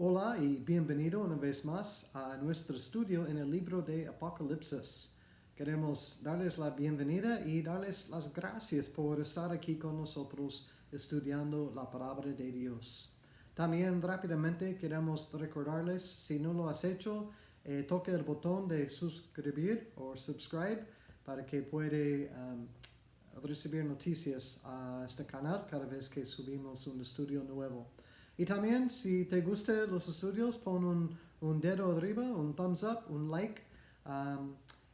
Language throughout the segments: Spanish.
Hola y bienvenido una vez más a nuestro estudio en el libro de Apocalipsis. Queremos darles la bienvenida y darles las gracias por estar aquí con nosotros estudiando la palabra de Dios. También rápidamente queremos recordarles, si no lo has hecho, toque el botón de suscribir o subscribe para que puede recibir noticias a este canal cada vez que subimos un estudio nuevo. Y también, si te gustan los estudios, pon un dedo arriba, un thumbs up, un like.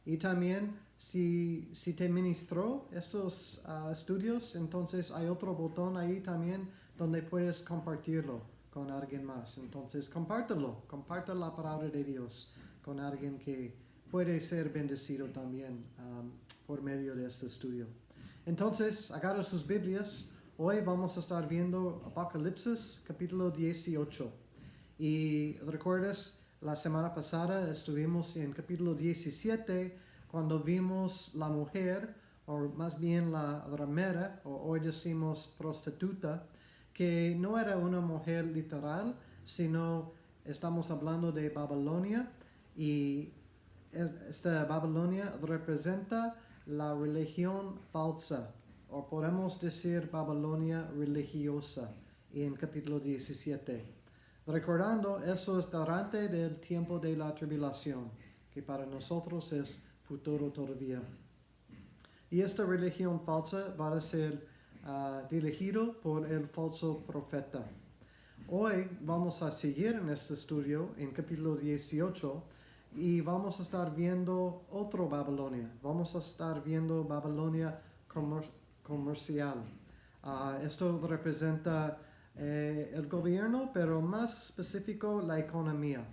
Y también, si te ministró estos estudios, entonces hay otro botón ahí también donde puedes compartirlo con alguien más. Entonces, compártelo, comparte la palabra de Dios con alguien que puede ser bendecido también por medio de este estudio. Entonces, agarra sus Biblias. Hoy vamos a estar viendo Apocalipsis capítulo 18. Y recuerdas, la semana pasada estuvimos en capítulo 17 cuando vimos la mujer, o más bien la ramera, o hoy decimos prostituta, que no era una mujer literal, sino estamos hablando de Babilonia, y esta Babilonia representa la religión falsa, o podemos decir Babilonia religiosa, en capítulo 17. Recordando, eso es durante el tiempo de la tribulación, que para nosotros es futuro todavía. Y esta religión falsa va a ser dirigido por el falso profeta. Hoy vamos a seguir en este estudio, en capítulo 18, y vamos a estar viendo otro Babilonia. Vamos a estar viendo Babilonia comercial. Esto representa el gobierno, pero más específico la economía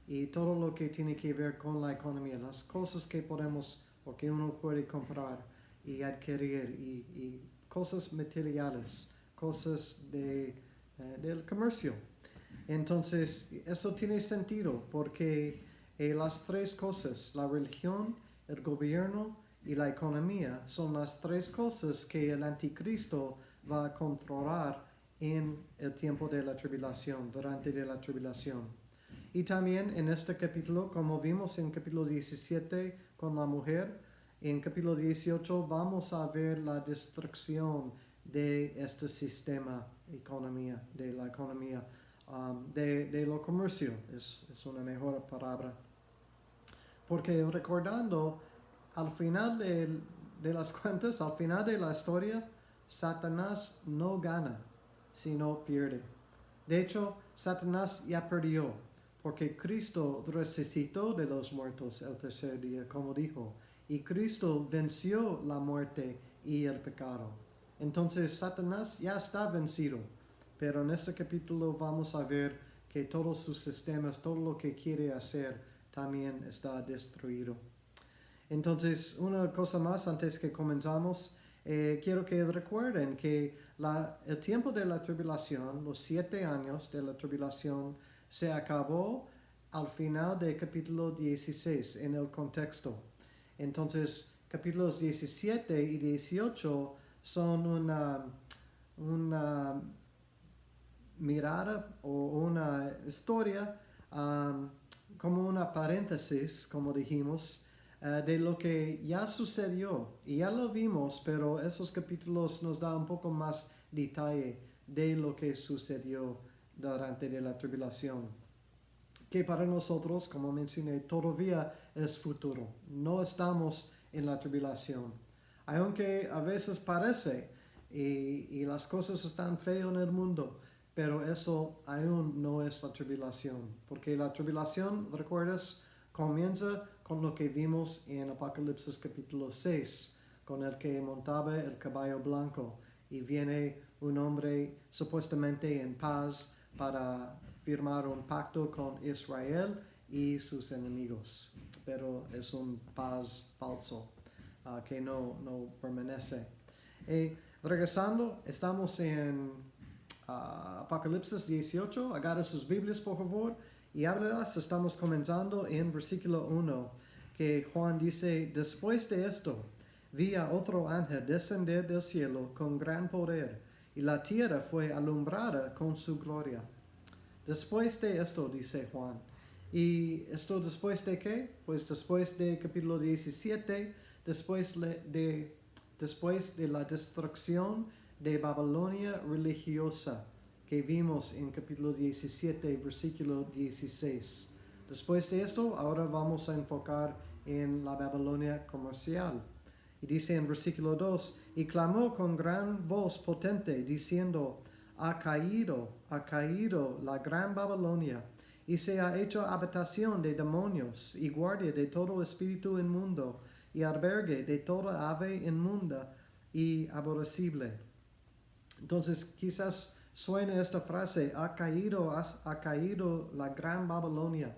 y todo lo que tiene que ver con la economía, las cosas que podemos o que uno puede comprar y adquirir y cosas materiales, cosas del comercio. Entonces, eso tiene sentido porque las tres cosas, la religión, el gobierno y la economía, son las tres cosas que el anticristo va a controlar en el tiempo de la tribulación, durante de la tribulación. Y también en este capítulo, como vimos en capítulo 17 con la mujer, en capítulo 18 vamos a ver la destrucción de este sistema de la economía, de lo comercio, es una mejor palabra. Porque recordando, al final de las cuentas, al final de la historia, Satanás no gana, sino pierde. De hecho, Satanás ya perdió, porque Cristo resucitó de los muertos el tercer día, como dijo, y Cristo venció la muerte y el pecado. Entonces, Satanás ya está vencido, pero en este capítulo vamos a ver que todos sus sistemas, todo lo que quiere hacer, también está destruido. Entonces, una cosa más antes que comenzamos, quiero que recuerden que el tiempo de la tribulación, los 7 años de la tribulación, se acabó al final del capítulo 16 en el contexto. Entonces, capítulos 17 y 18 son una mirada o una historia como una paréntesis, como dijimos, de lo que ya sucedió. Y ya lo vimos, pero esos capítulos nos dan un poco más detalle de lo que sucedió durante la tribulación. Que para nosotros, como mencioné, todavía es futuro. No estamos en la tribulación. Aunque a veces parece, y las cosas están feas en el mundo, pero eso aún no es la tribulación. Porque la tribulación, ¿recuerdas? Comienza con lo que vimos en Apocalipsis capítulo 6, con el que montaba el caballo blanco. Y viene un hombre supuestamente en paz para firmar un pacto con Israel y sus enemigos. Pero es un paz falso que no permanece. Regresando, estamos en Apocalipsis 18. Agarra sus Biblias, por favor, y háblalas. Estamos comenzando en versículo 1, que Juan dice: después de esto, vi a otro ángel descender del cielo con gran poder, y la tierra fue alumbrada con su gloria. Después de esto, dice Juan. ¿Y esto después de qué? Pues después de capítulo 17, después de la destrucción de Babilonia religiosa que vimos en capítulo 17, versículo 16. Después de esto, ahora vamos a enfocar en la Babilonia comercial. Y dice en versículo 2, y clamó con gran voz potente, diciendo, ha caído la gran Babilonia, y se ha hecho habitación de demonios, y guardia de todo espíritu inmundo, y albergue de toda ave inmunda y aborrecible. Entonces quizás suene esta frase, ha caído la gran Babilonia.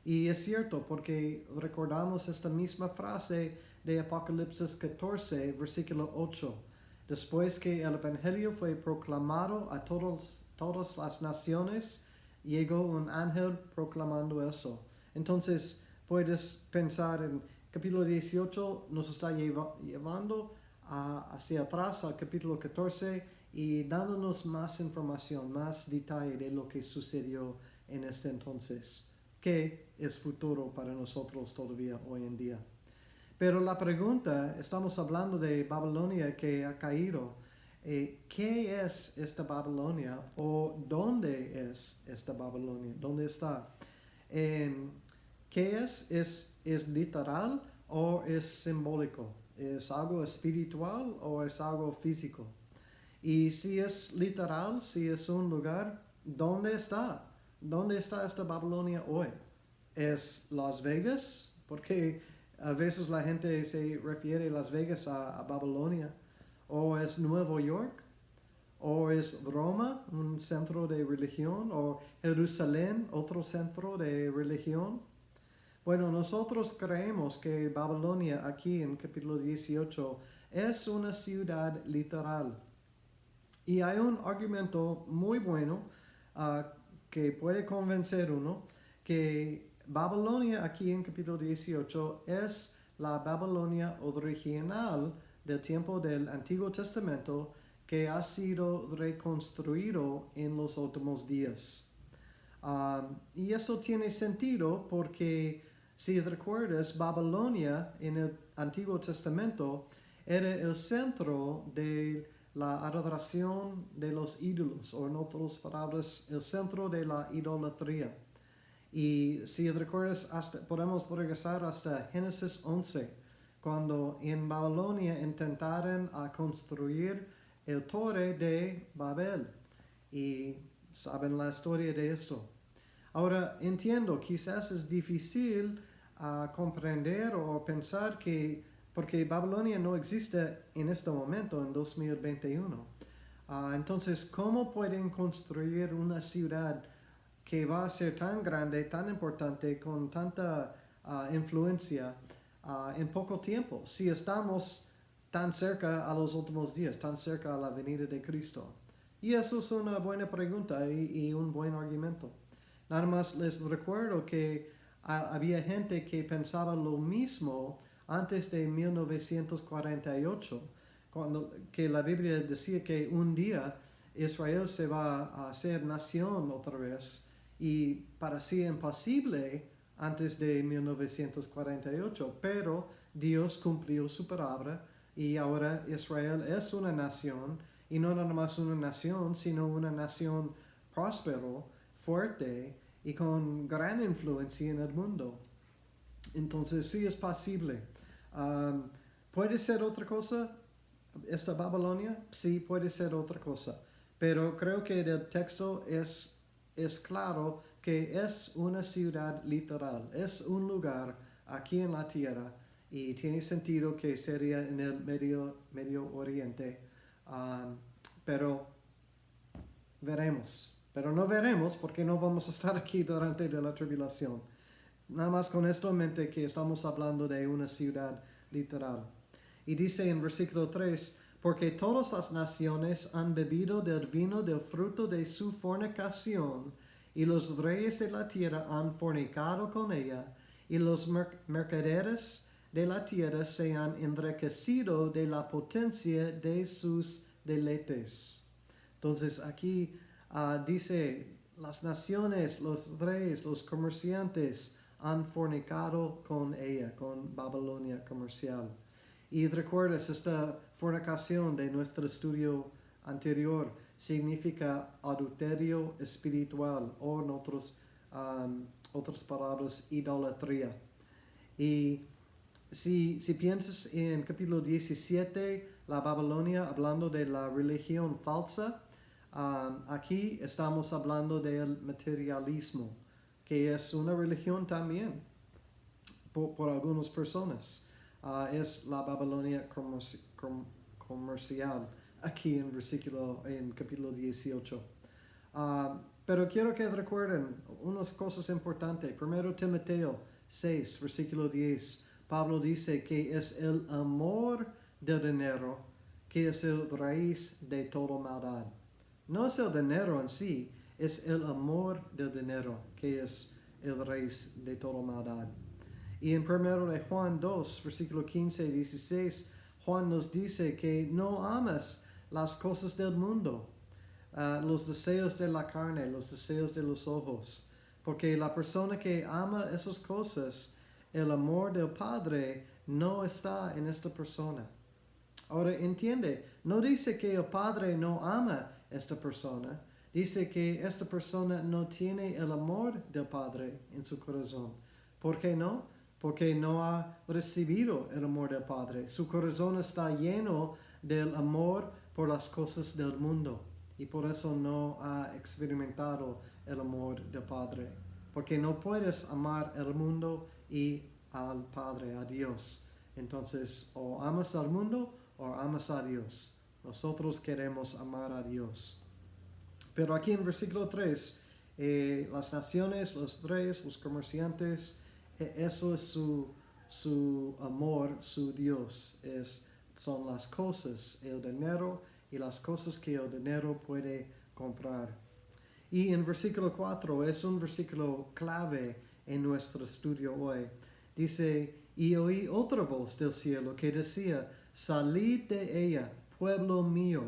Y es cierto, porque recordamos esta misma frase de Apocalipsis 14, versículo 8. Después que el Evangelio fue proclamado a todas las naciones, llegó un ángel proclamando eso. Entonces puedes pensar en capítulo 18 nos está llevando hacia atrás al capítulo 14 y dándonos más información, más detalle de lo que sucedió en este entonces, que es futuro para nosotros todavía hoy en día. Pero la pregunta, estamos hablando de Babilonia que ha caído. ¿Qué es esta Babilonia o dónde es esta Babilonia? ¿Dónde está? ¿Qué es? ¿Es literal o es simbólico? ¿Es algo espiritual o es algo físico? Y si es literal, si es un lugar, ¿dónde está? ¿Dónde está esta Babilonia hoy? ¿Es Las Vegas? Porque a veces la gente se refiere a Las Vegas a Babilonia. ¿O es Nueva York? ¿O es Roma, un centro de religión? ¿O Jerusalén, otro centro de religión? Bueno, nosotros creemos que Babilonia aquí en capítulo 18 es una ciudad literal. Y hay un argumento muy bueno que puede convencer uno que Babilonia aquí en capítulo 18 es la Babilonia original del tiempo del Antiguo Testamento que ha sido reconstruido en los últimos días. Y eso tiene sentido porque si recuerdas, Babilonia en el Antiguo Testamento era el centro de la adoración de los ídolos, o en otras palabras, el centro de la idolatría. Y si recuerdas, podemos regresar hasta Génesis 11, cuando en Babilonia intentaron construir el torre de Babel. Y saben la historia de esto. Ahora entiendo, quizás es difícil comprender o pensar que, porque Babilonia no existe en este momento, en 2021. Entonces, ¿cómo pueden construir una ciudad que va a ser tan grande, tan importante, con tanta influencia en poco tiempo? Si estamos tan cerca a los últimos días, tan cerca a la venida de Cristo. Y eso es una buena pregunta y un buen argumento. Nada más les recuerdo que había gente que pensaba lo mismo antes de 1948, que la Biblia decía que un día Israel se va a hacer nación otra vez y parecía imposible antes de 1948, pero Dios cumplió su palabra y ahora Israel es una nación, y no nada más una nación, sino una nación próspero, fuerte y con gran influencia en el mundo. Entonces sí es posible. ¿Puede ser otra cosa esta Babilonia? Sí, puede ser otra cosa. Pero creo que el texto es claro que es una ciudad literal, es un lugar aquí en la tierra y tiene sentido que sería en el Medio Oriente. Pero veremos. Pero no veremos porque no vamos a estar aquí durante la tribulación. Nada más con esto en mente que estamos hablando de una ciudad literal. Y dice en versículo 3, porque todas las naciones han bebido del vino del fruto de su fornicación, y los reyes de la tierra han fornicado con ella, y los mercaderes de la tierra se han enriquecido de la potencia de sus deleites. Entonces aquí dice las naciones, los reyes, los comerciantes han fornicado con ella, con Babilonia comercial. Y recuerdas, esta fornicación de nuestro estudio anterior significa adulterio espiritual o en otras palabras, idolatría. Y si piensas en capítulo 17, la Babilonia, hablando de la religión falsa, aquí estamos hablando del materialismo, que es una religión también por algunas personas. Es la Babilonia comercial, aquí en capítulo 18. Pero quiero que recuerden unas cosas importantes. Primero Timoteo 6, versículo 10. Pablo dice que es el amor del dinero que es el raíz de toda maldad. No es el dinero en sí, es el amor del dinero que es el raíz de toda maldad. Y en primero de Juan 2, versículo 15 y 16, Juan nos dice que no amas las cosas del mundo, los deseos de la carne, los deseos de los ojos. Porque la persona que ama esas cosas, el amor del Padre no está en esta persona. Ahora entiende, no dice que el Padre no ama a esta persona, dice que esta persona no tiene el amor del Padre en su corazón. ¿Por qué no? Porque no ha recibido el amor del Padre. Su corazón está lleno del amor por las cosas del mundo y por eso no ha experimentado el amor del Padre. Porque no puedes amar el mundo y al Padre, a Dios. Entonces, o amas al mundo o amas a Dios. Nosotros queremos amar a Dios. Pero aquí en versículo 3, las naciones, los reyes, los comerciantes, eso es su amor, su Dios. Son las cosas, el dinero y las cosas que el dinero puede comprar. Y en versículo 4 es un versículo clave en nuestro estudio hoy. Dice, y oí otra voz del cielo que decía, salid de ella, pueblo mío,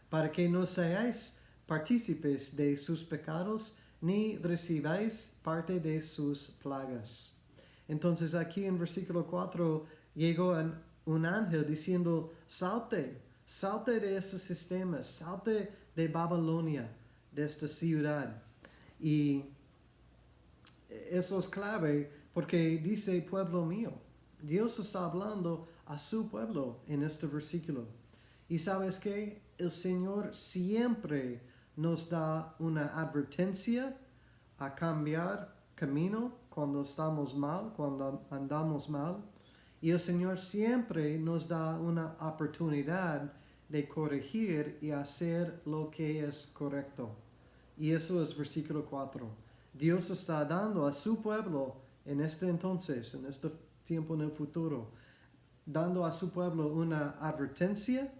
para que no seáis partícipes de sus pecados, ni recibáis parte de sus plagas. Entonces aquí en versículo 4 llegó un ángel diciendo, salte de ese sistema, salte de Babilonia, de esta ciudad. Y eso es clave porque dice pueblo mío. Dios está hablando a su pueblo en este versículo. Y sabes que el Señor siempre nos da una advertencia a cambiar camino cuando estamos mal, cuando andamos mal. Y el Señor siempre nos da una oportunidad de corregir y hacer lo que es correcto. Y eso es versículo 4. Dios está dando a su pueblo en este entonces, en este tiempo en el futuro, dando a su pueblo una advertencia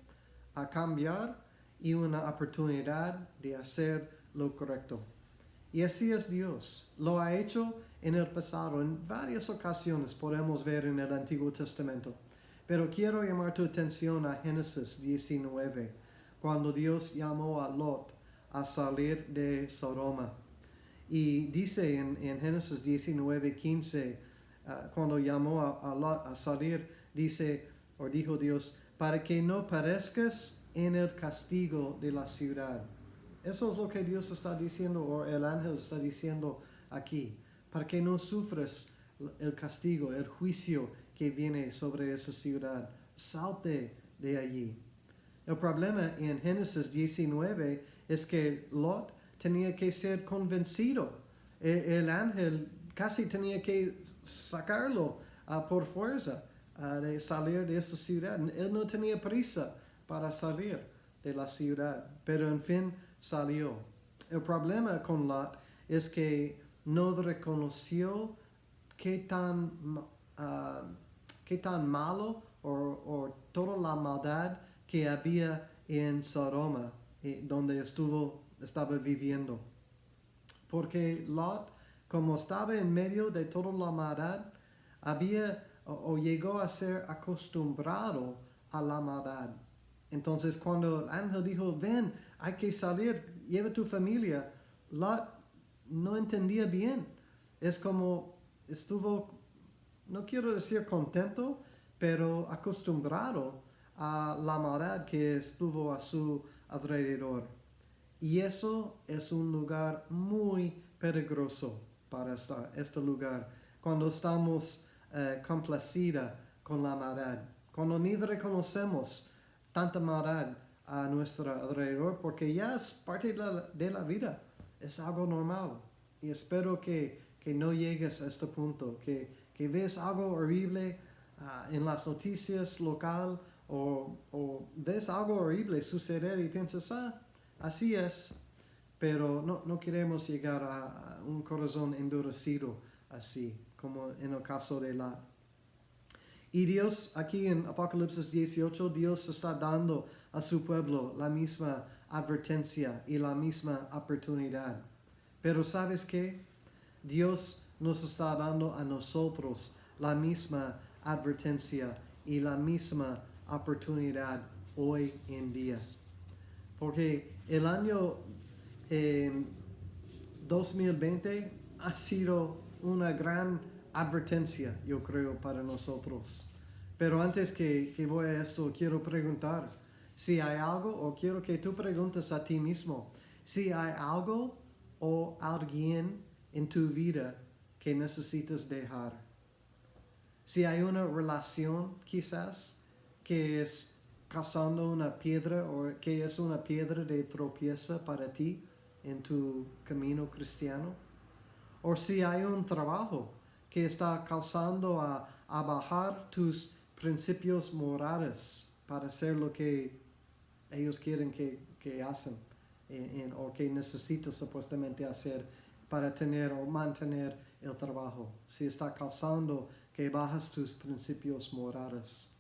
a cambiar y una oportunidad de hacer lo correcto. Y así es Dios. Lo ha hecho en el pasado. En varias ocasiones podemos ver en el Antiguo Testamento. Pero quiero llamar tu atención a Génesis 19, cuando Dios llamó a Lot a salir de Sodoma. Y dice en Génesis 19, 15, cuando llamó a Lot a salir, dijo Dios, para que no perezcas en el castigo de la ciudad. Eso es lo que Dios está diciendo, o el ángel está diciendo aquí, para que no sufras el castigo, el juicio que viene sobre esa ciudad. Salte de allí. El problema en Génesis 19 es que Lot tenía que ser convencido. El ángel casi tenía que sacarlo por fuerza de salir de esa ciudad. Él no tenía prisa para salir de la ciudad, pero en fin salió. El problema con Lot es que no reconoció qué tan malo o toda la maldad que había en Sodoma, donde estaba viviendo. Porque Lot, como estaba en medio de toda la maldad, llegó a ser acostumbrado a la maldad. Entonces cuando el ángel dijo, ven, hay que salir, lleva tu familia, Lot no entendía bien. Es como estuvo, no quiero decir contento, pero acostumbrado a la maldad que estuvo a su alrededor. Y eso es un lugar muy peligroso para este lugar. Cuando estamos complacida con la maldad. Cuando ni reconocemos tanta maldad a nuestro alrededor, porque ya es parte de la vida. Es algo normal. Y espero que no llegues a este punto, que ves algo horrible en las noticias local o ves algo horrible suceder y piensas, así es, pero no queremos llegar a un corazón endurecido así, como en el caso de Lot. Y Dios, aquí en Apocalipsis 18, Dios está dando a su pueblo la misma advertencia y la misma oportunidad. Pero ¿sabes qué? Dios nos está dando a nosotros la misma advertencia y la misma oportunidad hoy en día. Porque el año 2020 ha sido una gran advertencia, yo creo, para nosotros. Pero antes que voy a esto, quiero preguntar si hay algo, o quiero que tú preguntes a ti mismo, si hay algo o alguien en tu vida que necesitas dejar. Si hay una relación, quizás, que es causando una piedra o que es una piedra de tropiezo para ti en tu camino cristiano. O si hay un trabajo que está causando a bajar tus principios morales para hacer lo que ellos quieren que hacen o que necesitas supuestamente hacer para tener o mantener el trabajo. Si está causando que bajas tus principios morales.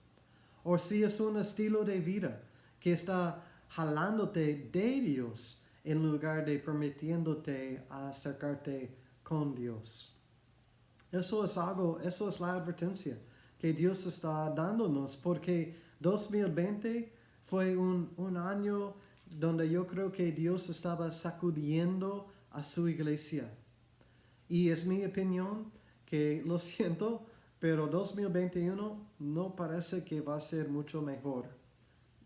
O si es un estilo de vida que está jalándote de Dios en lugar de permitiéndote acercarte con Dios. Eso es la advertencia que Dios está dándonos, porque 2020 fue un año donde yo creo que Dios estaba sacudiendo a su iglesia. Y es mi opinión que, lo siento, pero 2021 no parece que va a ser mucho mejor.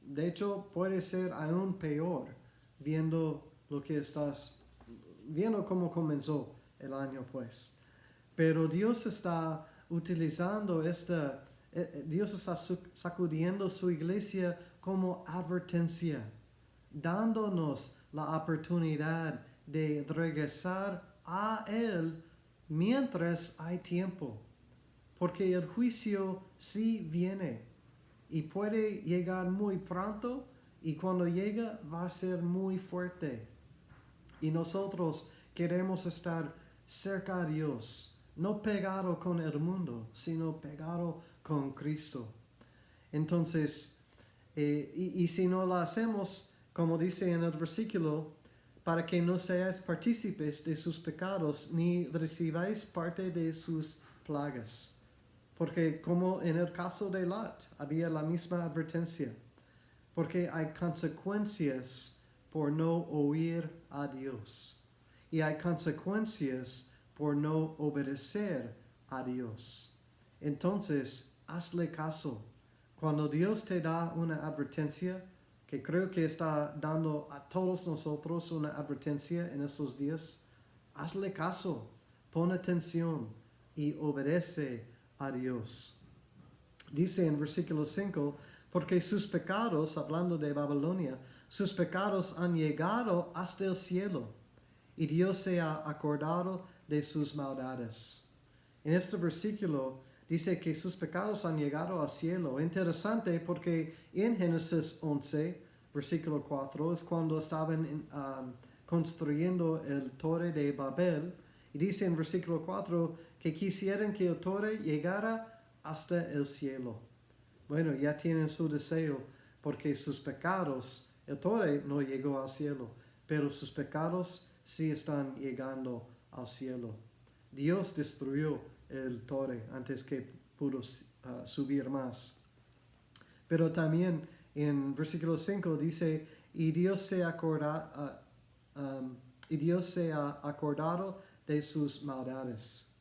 De hecho, puede ser aún peor viendo viendo cómo comenzó el año, pues. Pero Dios está utilizando Dios está sacudiendo su iglesia como advertencia, dándonos la oportunidad de regresar a Él mientras hay tiempo. Porque el juicio sí viene y puede llegar muy pronto y cuando llega va a ser muy fuerte. Y nosotros queremos estar cerca a Dios, no pegado con el mundo, sino pegado con Cristo. Entonces, y si no lo hacemos, como dice en el versículo, para que no seáis partícipes de sus pecados, ni recibáis parte de sus plagas. Porque como en el caso de Lot, había la misma advertencia. Porque hay consecuencias por no oír a Dios. Y hay consecuencias por no obedecer a Dios. Entonces, hazle caso. Cuando Dios te da una advertencia, que creo que está dando a todos nosotros una advertencia en estos días, hazle caso, pon atención y obedece a Dios. Dice en versículo 5, porque sus pecados, hablando de Babilonia, sus pecados han llegado hasta el cielo, y Dios se ha acordado de sus maldades. En este versículo dice que sus pecados han llegado al cielo. Interesante porque en Génesis 11, versículo 4, es cuando estaban construyendo el torre de Babel. Y dice en versículo 4 que quisieran que el torre llegara hasta el cielo. Bueno, ya tienen su deseo porque sus pecados, el torre no llegó al cielo, pero sus pecados sí están llegando al cielo. Dios destruyó el torre antes que pudo subir más. Pero también en versículo 5 dice, y Dios se y Dios se ha acordado de sus maldades.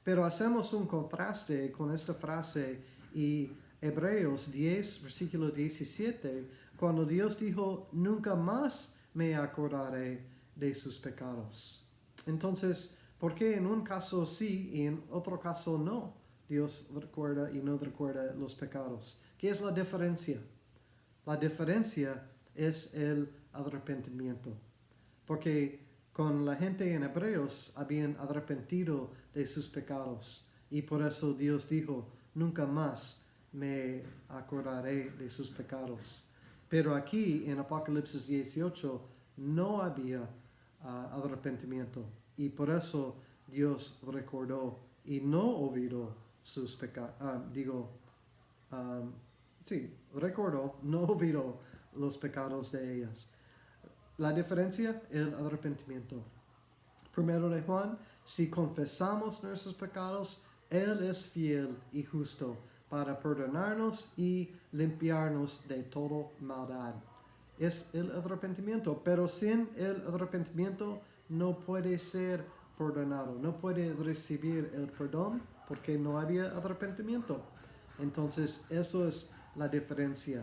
Pero hacemos un contraste con esta frase y Hebreos 10, versículo 17, cuando Dios dijo, nunca más me acordaré de sus pecados. Entonces, ¿por qué en un caso sí y en otro caso no? Dios recuerda y no recuerda los pecados. ¿Qué es la diferencia? La diferencia es el arrepentimiento. Porque con la gente en Hebreos habían arrepentido de sus pecados. Y por eso Dios dijo, nunca más me acordaré de sus pecados. Pero aquí en Apocalipsis 18 no había arrepentimiento. Y por eso Dios recordó y no olvidó sus pecados. Recordó, no olvidó los pecados de ellas. La diferencia, el arrepentimiento. Primero de Juan, si confesamos nuestros pecados, Él es fiel y justo para perdonarnos y limpiarnos de toda maldad. Es el arrepentimiento, pero sin el arrepentimiento no puede ser perdonado, no puede recibir el perdón porque no había arrepentimiento. Entonces, eso es la diferencia.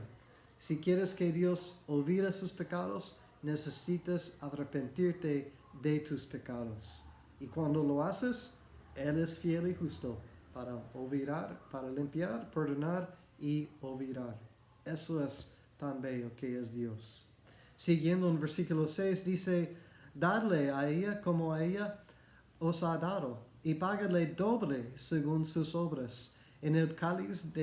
Si quieres que Dios olvide sus pecados, necesitas arrepentirte de tus pecados. Y cuando lo haces, Él es fiel y justo para olvidar, para limpiar, perdonar y olvidar. Eso es tan bello que es Dios. Siguiendo en versículo 6 dice, dadle a ella como a ella os ha dado, y págale doble según sus obras. En el cáliz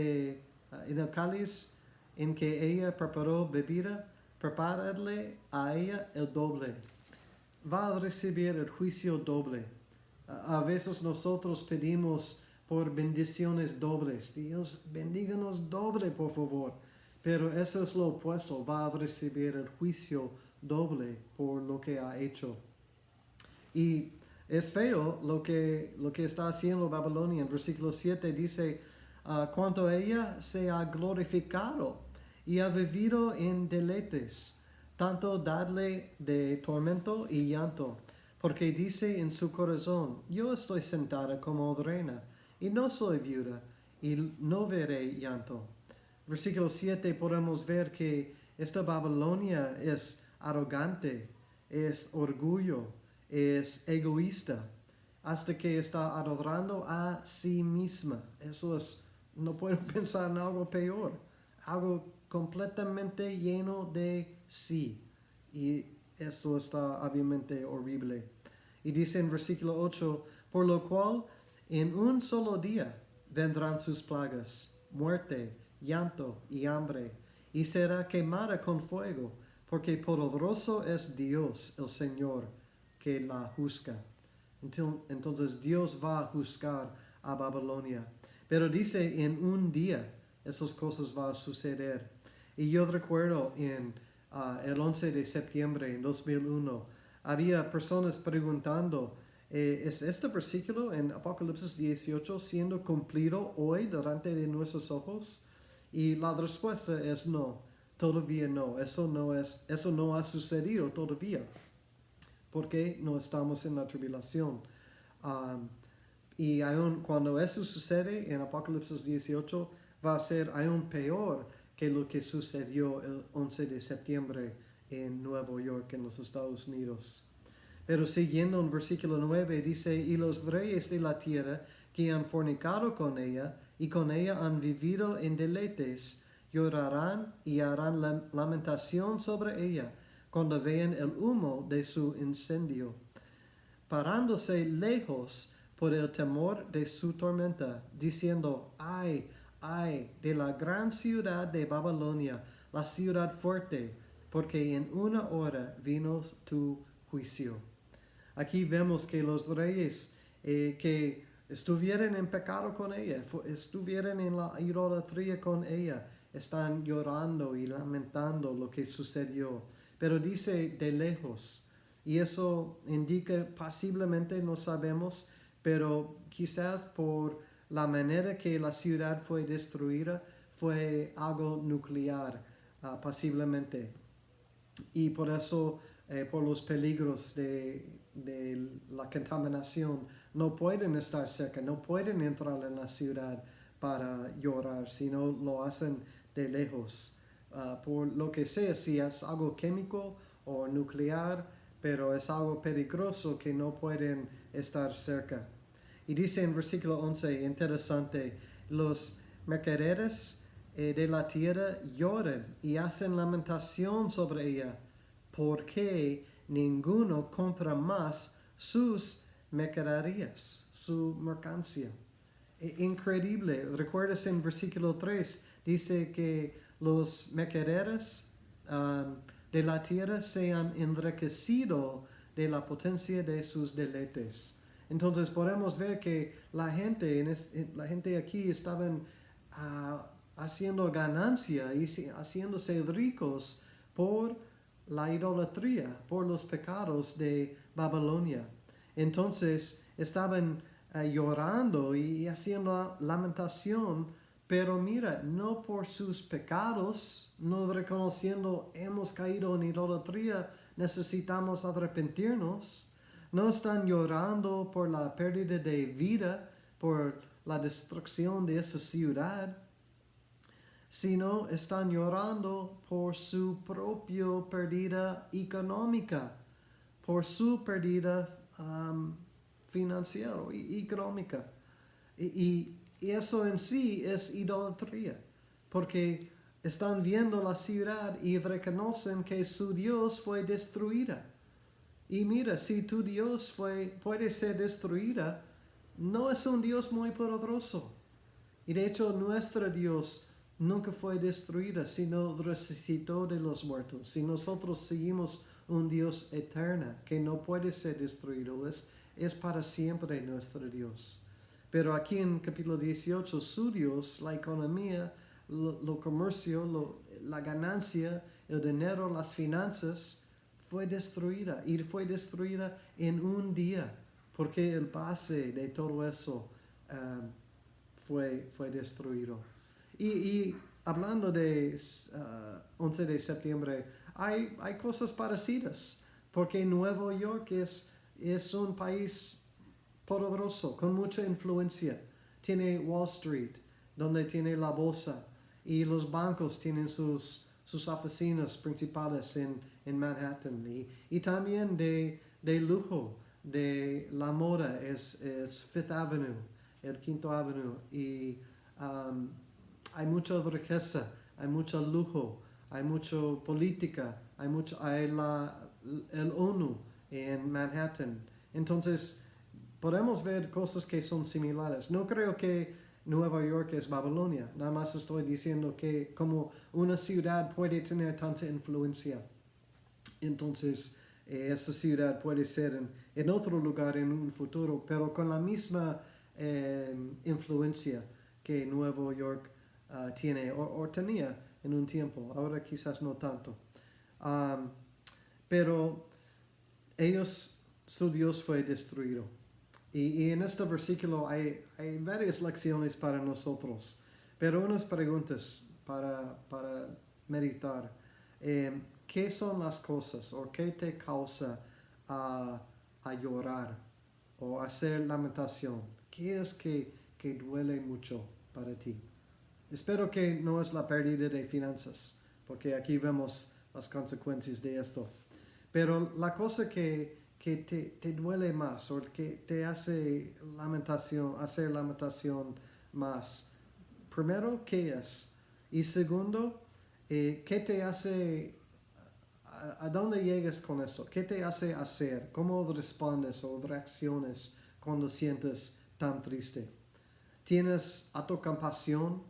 en que ella preparó bebida, prepáradle a ella el doble. Va a recibir el juicio doble. A veces nosotros pedimos por bendiciones dobles. Dios, bendíganos doble, por favor. Pero eso es lo opuesto. Va a recibir el juicio doble por lo que ha hecho. Y es feo lo que está haciendo Babilonia. En versículo 7 dice, cuanto ella se ha glorificado y ha vivido en deleites, tanto dadle de tormento y llanto, porque dice en su corazón, yo estoy sentada como reina, y no soy viuda, y no veré llanto. Versículo 7 podemos ver que esta Babilonia es arrogante, es orgullo, es egoísta, hasta que está adorando a sí misma. Eso es, no puedo pensar en algo peor, algo completamente lleno de sí. Y esto está obviamente horrible. Y dice en versículo 8, por lo cual en un solo día vendrán sus plagas, muerte, llanto y hambre, y será quemada con fuego, porque poderoso es Dios, el Señor, que la juzga. Entonces Dios va a juzgar a Babilonia. Pero dice en un día esas cosas van a suceder. Y yo recuerdo en el 11 de septiembre en 2001, había personas preguntando, ¿es este versículo en Apocalipsis 18 siendo cumplido hoy delante de nuestros ojos? Y la respuesta es no, todavía no. Eso no ha sucedido todavía, porque no estamos en la tribulación. Y aún cuando eso sucede en Apocalipsis 18, va a ser aún peor que lo que sucedió el 11 de septiembre en Nueva York, en los Estados Unidos. Pero siguiendo en versículo 9 dice, y los reyes de la tierra que han fornicado con ella y con ella han vivido en deleites, llorarán y harán lamentación sobre ella cuando vean el humo de su incendio, parándose lejos por el temor de su tormenta, diciendo, ay, ay, de la gran ciudad de Babilonia, la ciudad fuerte, porque en una hora vino tu juicio. Aquí vemos que los reyes que estuvieran en pecado con ella, estuvieran en la idolatría con ella, están llorando y lamentando lo que sucedió. Pero dice de lejos, y eso indica posiblemente, no sabemos, pero quizás por la manera que la ciudad fue destruida, fue algo nuclear, posiblemente. Y por eso por los peligros de la contaminación, no pueden estar cerca, no pueden entrar en la ciudad para llorar, sino lo hacen de lejos. Por lo que sea, si es algo químico o nuclear, pero es algo peligroso que no pueden estar cerca. Y dice en versículo 11, interesante, los mercaderes de la tierra lloran y hacen lamentación sobre ella, porque ninguno compra más sus mercaderías, su mercancía. Increíble. ¿Recuerdas en versículo 3? Dice que los mercaderes de la tierra se han enriquecido de la potencia de sus deleites. Entonces podemos ver que la gente aquí estaban haciendo ganancia y haciéndose ricos por la idolatría, por los pecados de Babilonia. Entonces estaban llorando y haciendo lamentación, pero mira, no por sus pecados, no reconociendo hemos caído en idolatría, necesitamos arrepentirnos. No están llorando por la pérdida de vida, por la destrucción de esa ciudad, sino están llorando por su propia pérdida económica, por su pérdida financiera y económica. Y eso en sí es idolatría, porque están viendo la ciudad y reconocen que su Dios fue destruida. Y mira, si tu Dios puede ser destruida, no es un Dios muy poderoso. Y de hecho nuestro Dios nunca fue destruida, sino resucitó de los muertos. Si nosotros seguimos un Dios eterno que no puede ser destruido, es para siempre nuestro Dios. Pero aquí en capítulo 18, su Dios, la economía, lo comercio, la ganancia, el dinero, las finanzas, fue destruida. Y fue destruida en un día, porque el base de todo eso fue destruido. Y hablando de 11 de septiembre, hay cosas parecidas, porque Nueva York es un país poderoso, con mucha influencia. Tiene Wall Street, donde tiene la bolsa, y los bancos tienen sus oficinas principales en Manhattan. Y también de lujo, de la moda, es Fifth Avenue, el Quinto Avenue. Y hay mucha riqueza, hay mucho lujo, hay mucha política, hay el ONU en Manhattan. Entonces, podemos ver cosas que son similares. No creo que Nueva York es Babilonia. Nada más estoy diciendo que como una ciudad puede tener tanta influencia, entonces esta ciudad puede ser en otro lugar en un futuro, pero con la misma influencia que Nueva York tiene o tenía en un tiempo. Ahora quizás no tanto. Pero su Dios fue destruido. Y en este versículo hay varias lecciones para nosotros, pero unas preguntas para meditar. ¿Qué son las cosas o qué te causa a llorar o hacer lamentación? ¿Qué es que duele mucho para ti? Espero que no es la pérdida de finanzas, porque aquí vemos las consecuencias de esto. Pero la cosa que te duele más o que te hace hacer lamentación más. Primero, ¿qué es? Y segundo, ¿qué te hace, a dónde llegas con eso? ¿Qué te hace hacer? ¿Cómo respondes o reacciones cuando sientes tan triste? ¿Tienes autocompasión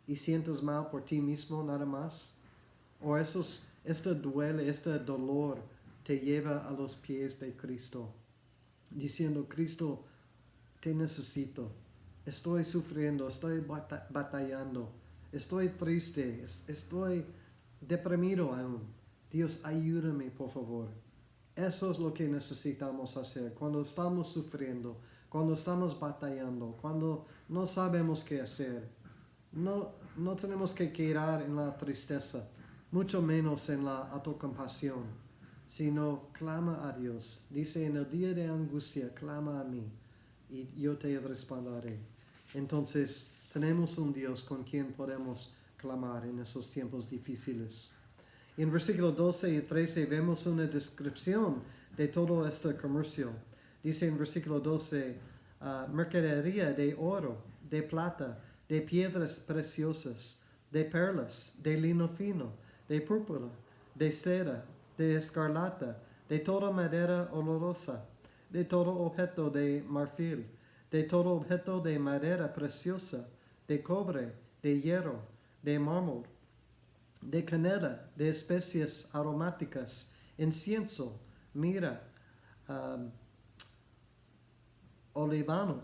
y sientes mal por ti mismo nada más? ¿O este duele, este dolor te lleva a los pies de Cristo, diciendo, Cristo, te necesito, estoy sufriendo, estoy batallando, estoy triste, estoy deprimido aún. Dios, ayúdame, por favor. Eso es lo que necesitamos hacer cuando estamos sufriendo, cuando estamos batallando, cuando no sabemos qué hacer. No tenemos que quedar en la tristeza, mucho menos en la autocompasión, sino clama a Dios. Dice, en el día de angustia, clama a mí y yo te responderé. Entonces, tenemos un Dios con quien podemos clamar en esos tiempos difíciles. En versículos 12 y 13 vemos una descripción de todo este comercio. Dice en versículo 12, mercadería de oro, de plata, de piedras preciosas, de perlas, de lino fino, de púrpura, de seda, de escarlata, de toda madera olorosa, de todo objeto de marfil, de todo objeto de madera preciosa, de cobre, de hierro, de mármol, de canela, de especias aromáticas, incienso, mira, olivano,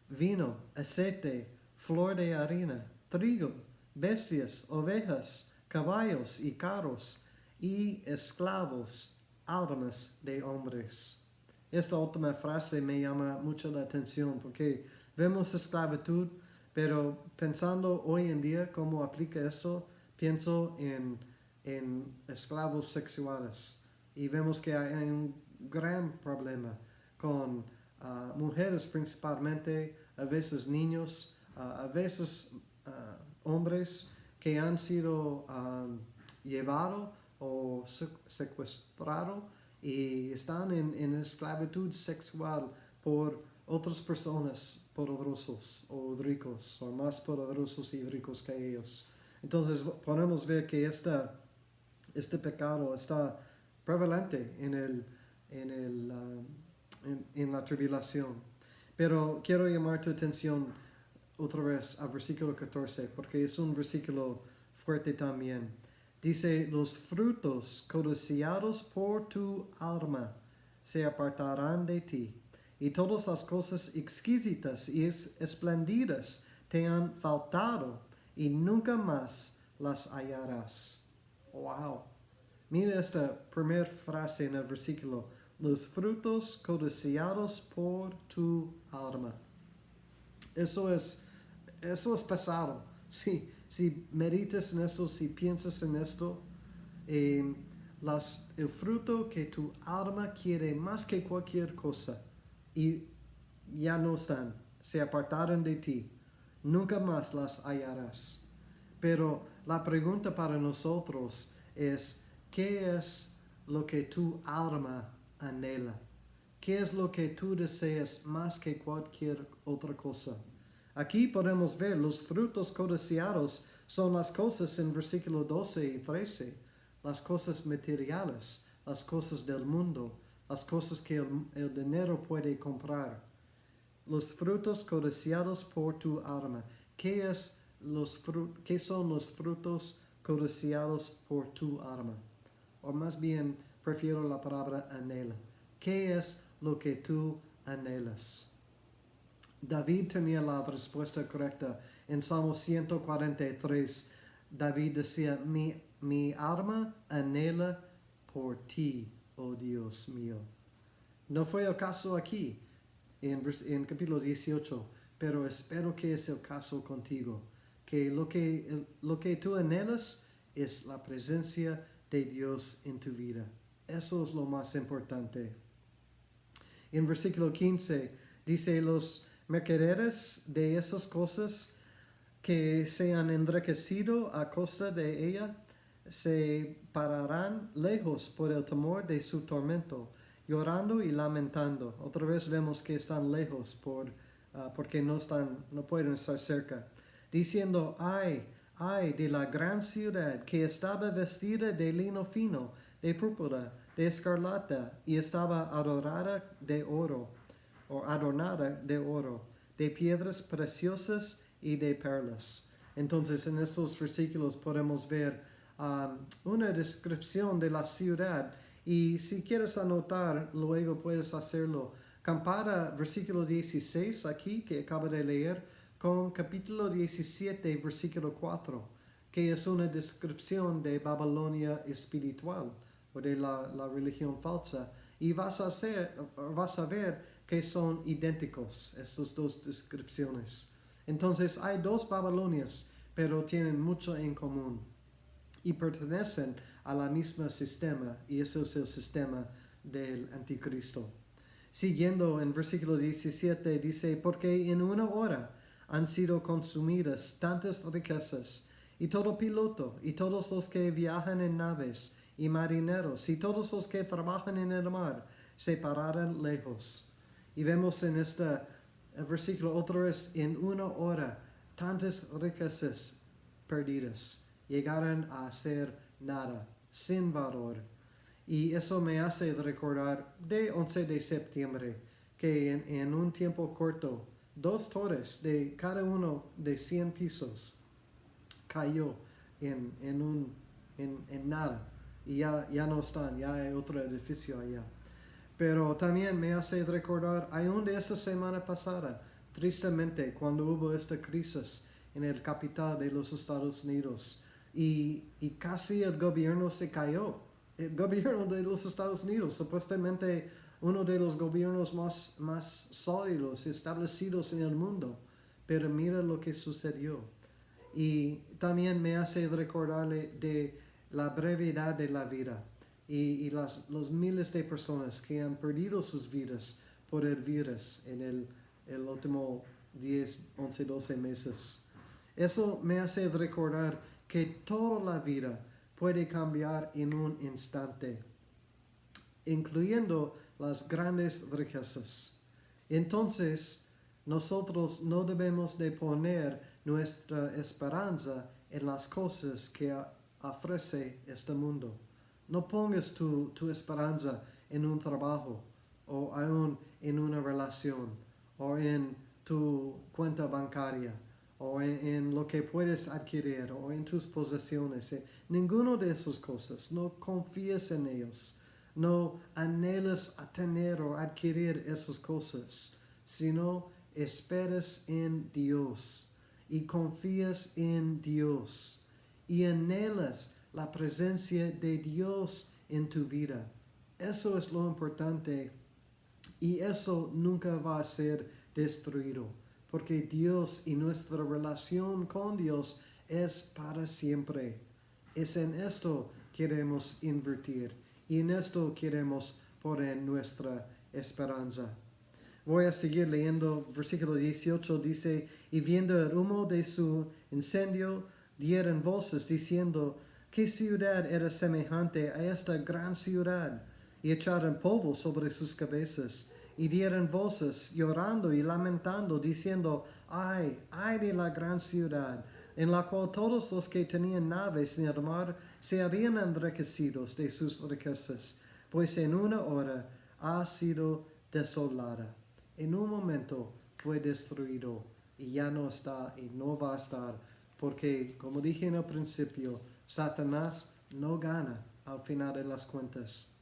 vino, aceite, flor de harina, trigo, bestias, ovejas, caballos y carros, y esclavos, almas de hombres. Esta última frase me llama mucho la atención porque vemos esclavitud, pero pensando hoy en día cómo aplica esto, pienso en esclavos sexuales y vemos que hay un gran problema con mujeres principalmente, a veces niños, a veces hombres que han sido llevados o secuestrados y están en esclavitud sexual por otras personas poderosos o ricos, o más poderosos y ricos que ellos. Entonces podemos ver que este pecado está prevalente en la tribulación. Pero quiero llamar tu atención otra vez al versículo 14, porque es un versículo fuerte también. Dice, los frutos codiciados por tu alma se apartarán de ti, y todas las cosas exquisitas y espléndidas te han faltado, y nunca más las hallarás. Wow. Mira esta primera frase en el versículo, los frutos codiciados por tu alma. Eso es pesado. Si meditas en esto, si piensas en esto, el fruto que tu alma quiere más que cualquier cosa y ya no están, se apartaron de ti, nunca más las hallarás. Pero la pregunta para nosotros es, ¿qué es lo que tu alma anhela? ¿Qué es lo que tú deseas más que cualquier otra cosa? Aquí podemos ver los frutos codiciados son las cosas en versículo 12 y 13, las cosas materiales, las cosas del mundo, las cosas que el dinero puede comprar. Los frutos codiciados por tu alma. ¿Qué son los frutos codiciados por tu alma? O más bien, prefiero la palabra anhela. ¿Qué es lo que tú anhelas? David tenía la respuesta correcta. En Salmo 143, David decía, mi alma anhela por ti, oh Dios mío. No fue el caso aquí, en capítulo 18, pero espero que es el caso contigo. Que lo que tú anhelas es la presencia de Dios en tu vida. Eso es lo más importante. En versículo 15 dice, los mercaderes de esas cosas que se han enriquecido a costa de ella se pararán lejos por el temor de su tormento, llorando y lamentando. Otra vez vemos que están lejos porque no pueden estar cerca. Diciendo, ay de la gran ciudad que estaba vestida de lino fino, de púrpura, de escarlata, y estaba adornada de oro, de piedras preciosas y de perlas. Entonces en estos versículos podemos ver una descripción de la ciudad, y si quieres anotar, luego puedes hacerlo. Compara versículo 16 aquí que acabo de leer con capítulo 17, versículo 4, que es una descripción de Babilonia espiritual o de la religión falsa, y vas a ver que son idénticos estas dos descripciones. Entonces hay dos Babilonias, pero tienen mucho en común y pertenecen a la misma sistema, y eso es el sistema del anticristo. Siguiendo en versículo 17 dice, porque en una hora han sido consumidas tantas riquezas, y todo piloto, y todos los que viajan en naves, y marineros, y todos los que trabajan en el mar, se pararon lejos. Y vemos en este versículo otra vez, en una hora, tantas riquezas perdidas, llegaron a ser nada, sin valor. Y eso me hace recordar de 11 de septiembre, que en un tiempo corto, 2 torres de cada uno de 100 pisos cayó en nada. Y ya no están, ya hay otro edificio allá. Pero también me hace recordar, aún de esa semana pasada, tristemente, cuando hubo esta crisis en el capital de los Estados Unidos y casi el gobierno se cayó. El gobierno de los Estados Unidos, supuestamente uno de los gobiernos más sólidos establecidos en el mundo. Pero mira lo que sucedió. Y también me hace recordarle de la brevedad de la vida y los miles de personas que han perdido sus vidas por el virus en el último 10, 11, 12 meses. Eso me hace recordar que toda la vida puede cambiar en un instante, incluyendo las grandes riquezas. Entonces, nosotros no debemos de poner nuestra esperanza en las cosas que ofrece este mundo. No pongas tu esperanza en un trabajo, o aún en una relación, o en tu cuenta bancaria, o en lo que puedes adquirir, o en tus posesiones. Ninguno de esas cosas. No confíes en ellos. No anhelas a tener o adquirir esas cosas, sino esperas en Dios y confías en Dios y anhelas la presencia de Dios en tu vida. Eso es lo importante y eso nunca va a ser destruido, porque Dios y nuestra relación con Dios es para siempre. Es en esto que queremos invertir y en esto queremos poner nuestra esperanza. Voy a seguir leyendo. Versículo 18 dice, y viendo el humo de su incendio, dieron voces diciendo, ¿qué ciudad era semejante a esta gran ciudad? Y echaron polvo sobre sus cabezas, y dieron voces llorando y lamentando, diciendo, ay, ay de la gran ciudad, en la cual todos los que tenían naves en el mar se habían enriquecido de sus riquezas, pues en una hora ha sido desolada. En un momento fue destruido y ya no está y no va a estar, porque como dije en el principio, Satanás no gana al final de las cuentas,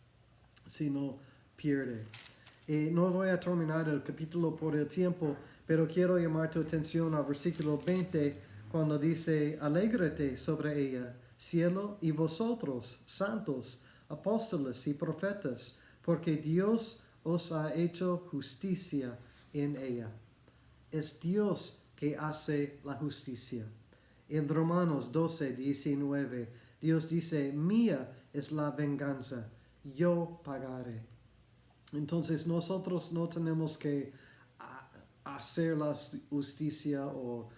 sino pierde. No voy a terminar el capítulo por el tiempo, pero quiero llamar tu atención al versículo 20, cuando dice, alégrate sobre ella, cielo, y vosotros, santos, apóstoles y profetas, porque Dios os ha hecho justicia en ella. Es Dios que hace la justicia. En Romanos 12, 19, Dios dice, mía es la venganza, yo pagaré. Entonces nosotros no tenemos que hacer la justicia o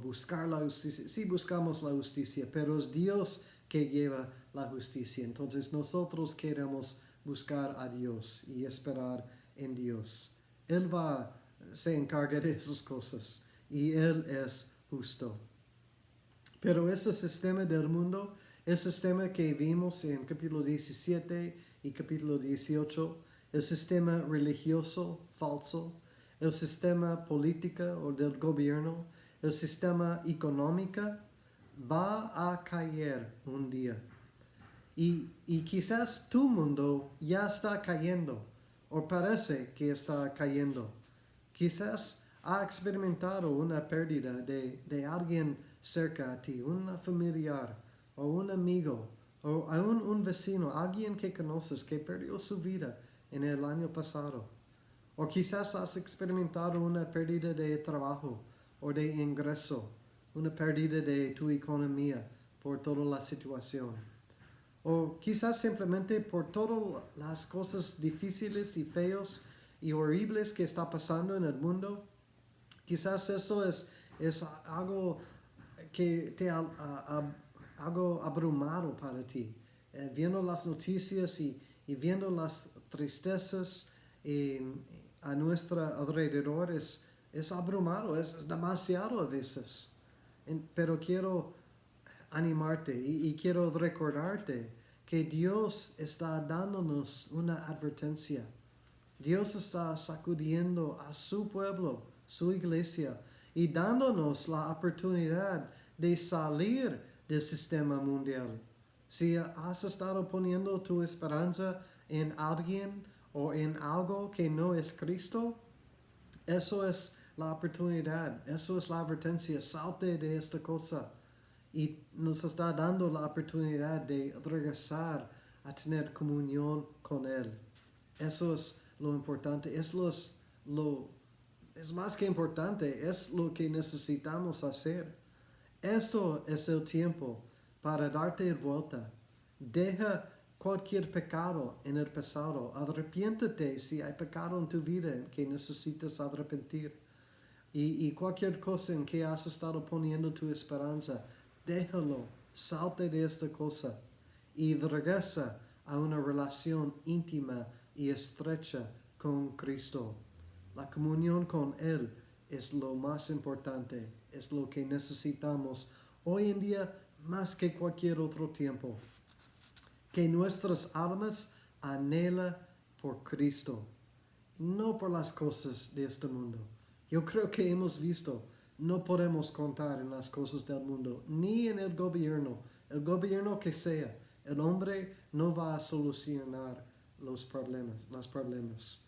buscar la justicia. Sí buscamos la justicia, pero es Dios que lleva la justicia. Entonces nosotros queremos buscar a Dios y esperar en Dios. Él se encarga de esas cosas y Él es justo. Pero ese sistema del mundo, el sistema que vimos en capítulo 17 y capítulo 18, el sistema religioso falso, el sistema político o del gobierno, el sistema económico, va a caer un día. Y quizás tu mundo ya está cayendo, o parece que está cayendo. Quizás ha experimentado una pérdida de alguien cerca a ti, un familiar, o un amigo, o aún un vecino, alguien que conoces que perdió su vida en el año pasado. O quizás has experimentado una pérdida de trabajo o de ingreso, una pérdida de tu economía por toda la situación. O quizás simplemente por todas las cosas difíciles y feos y horribles que está pasando en el mundo. Quizás esto es algo que te algo abrumado para ti. Viendo las noticias y viendo las tristezas a nuestro alrededor es abrumado, es demasiado a veces. Pero quiero animarte y quiero recordarte que Dios está dándonos una advertencia. Dios está sacudiendo a su pueblo, su iglesia, y dándonos la oportunidad de salir del sistema mundial. Si has estado poniendo tu esperanza en alguien o en algo que no es Cristo, eso es la oportunidad, eso es la advertencia, salte de esta cosa. Y nos está dando la oportunidad de regresar a tener comunión con Él. Eso es lo importante, es más que importante, es lo que necesitamos hacer. Esto es el tiempo para darte vuelta. Deja cualquier pecado en el pasado. Arrepiéntete si hay pecado en tu vida en que necesitas arrepentir. Y cualquier cosa en que has estado poniendo tu esperanza, déjalo, salte de esta cosa y regresa a una relación íntima y estrecha con Cristo. La comunión con Él es lo más importante, es lo que necesitamos hoy en día más que cualquier otro tiempo. Que nuestras almas anhelan por Cristo, no por las cosas de este mundo. Yo creo que hemos visto, no podemos contar en las cosas del mundo, ni en el gobierno que sea. El hombre no va a solucionar los problemas,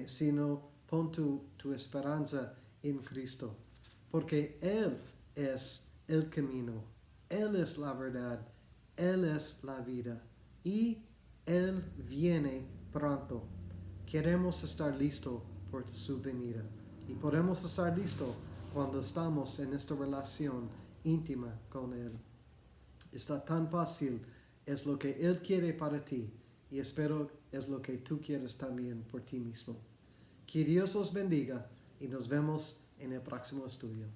sino pon tu esperanza en Cristo, porque Él es el camino, Él es la verdad, Él es la vida y Él viene pronto. Queremos estar listos por su venida y podemos estar listos cuando estamos en esta relación íntima con Él. Está tan fácil, es lo que Él quiere para ti y espero es lo que tú quieres también por ti mismo. Que Dios os bendiga y nos vemos en el próximo estudio.